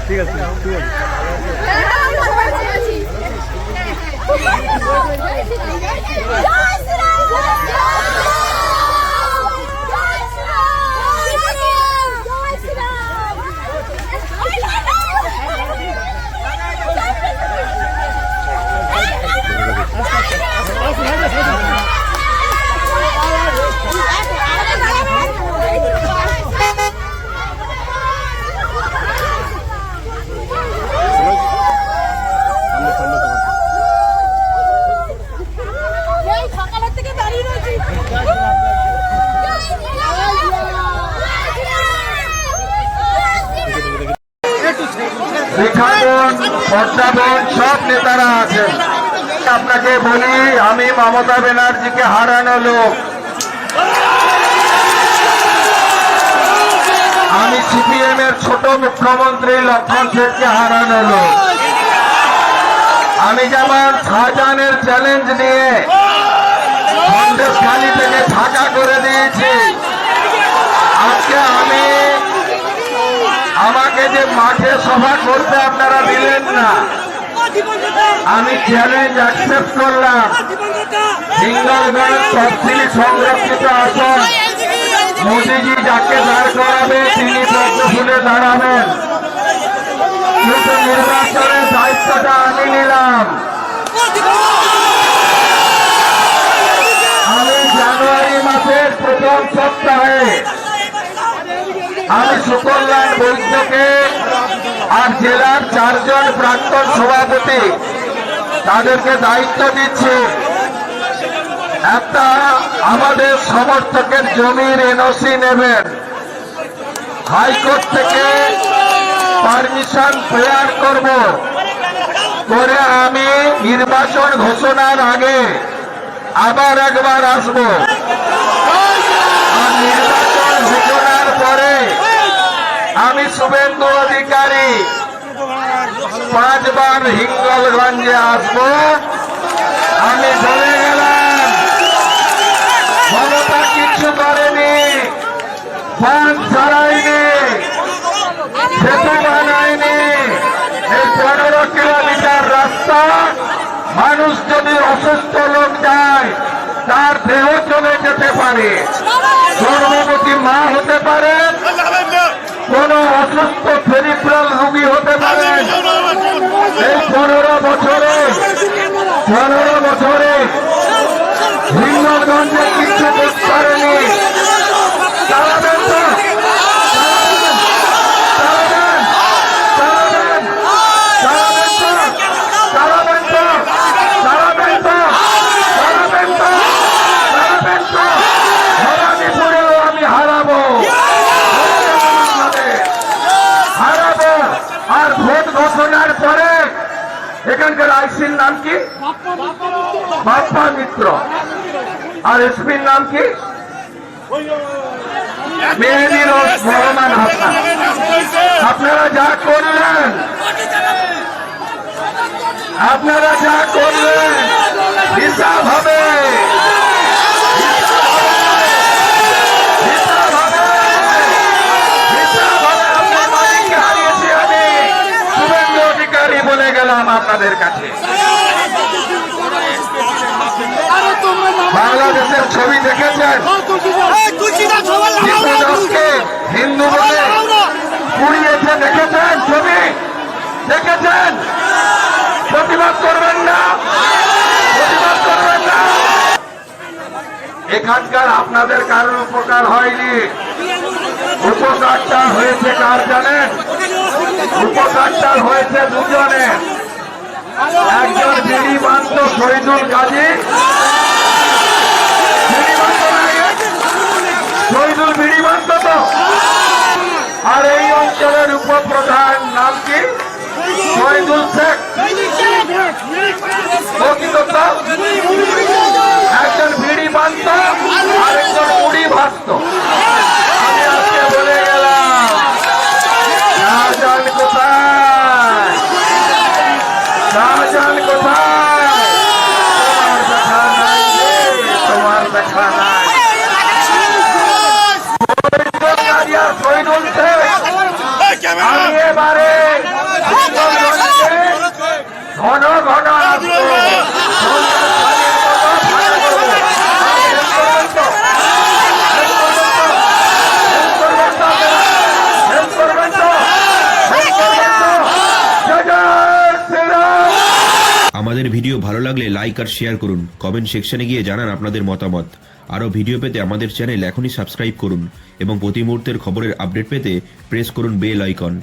ঠিক আছে ঠিক আছে। সব নেতারা আছেন। আপনাকে বলি, আমি মমতা ব্যানার্জিকে হারানো লোক, আমি সিপিএম এর ছোট মুখ্যমন্ত্রী লক্ষণ শেঠকে হারানো লোক। আমি যেমন শাহজাহানের চ্যালেঞ্জ নিয়ে সন্দেশখালী থেকে ঢাকা করে দিয়েছি, আজকে আমাকে যে মাঠে সভা করতে আপনারা দিলেন না, আমি চ্যালেঞ্জ অ্যাকসেপ্ট করলাম। হিঙ্গলগঞ্জ তফসিলি সংরক্ষিত আসন মোদীজি যাকে দাঁড় করাবে তিনি পদ্ম ফুলে দাঁড়াবেন, কিন্তু নির্বাচনের দায়িত্বটা আমি নিলাম। আমি জানুয়ারি মাসের প্রথম সপ্তাহে আমি সুকল্যাণ বৈদ্যকে আর জেলার 4 জন প্রাক্তন সভাপতি তাদেরকে দায়িত্ব দিচ্ছি। একটা আমাদের সমর্থকের জমির এনওসি নেবেন, হাইকোর্ট থেকে পারমিশন প্রেয়ার করব, করে আমি নির্বাচন ঘোষণার আগে আবার একবার আসবো। আর নির্বাচন ঘোষণার পরে আমি শুভেন্দু অধিকারী 5 বার হিঙ্গলগঞ্জে আসবো। আমি বলে গেলাম, মমতা কিচ্ছু করেনি, ফান্ড ছাড়াইনি, সেতু বানায়নি। এই 15 কিলোমিটার রাস্তা মানুষ যদি অসুস্থ লোক যায় তার দেহ চলে যেতে পারে, গর্ভবতী মা হতে পারে, কোন অসুস্থ পেরিফেরাল রোগী হতে পারে। এই 15 বছরে হিঙ্গলগঞ্জে কিছু করতে পারেনি। চালাবেন তো, আমি হারাবো। আর ভোট ঘোষণার পরে এখানকার আইসির নাম কি? বাপ্পা মিত্র। আর এসপির নাম কি? মেহেদির রহমান হাসান। আপনারা যা করলেন হিসাব হবে। বলে গেলাম আপনাদের কাছে। বাংলাদেশের ছবি দেখেছেন, হিন্দু বলে পুড়িয়েছে, দেখেছেন ছবি, দেখেছেন। প্রতিবাদ করবেন না, প্রতিবাদ করবেন না। এখানকার আপনাদের কারোর উপকার হয়নি, উপকারটা হয়েছে কার জানেন? উপকারটা হয়েছে দুজনে। একজন বিড়ি বান্ত শহীদুল গাজী, শহীদুল বিড়ি বান্ত তো, আর এই অঞ্চলের উপপ্রধান নাম কি? শহীদুল শেখ। একজন বিড়ি বান্ত, আরেকজন মুড়ি ভাজত। আমি আজকে বলে গেলাম, শাহজাহান কোথায়, শাহজাহান কোথায়? তোমার দেখা নাই, শহীদুল শেখ। আমি এবারে আমাদের ভিডিও ভালো লাগলে লাইক আর শেয়ার করুন, কমেন্ট সেকশনে গিয়ে জানান আপনাদের মতামত। আরও ভিডিও পেতে আমাদের চ্যানেল এখনই সাবস্ক্রাইব করুন এবং প্রতি মুহূর্তের খবরের আপডেট পেতে প্রেস করুন বেল আইকন।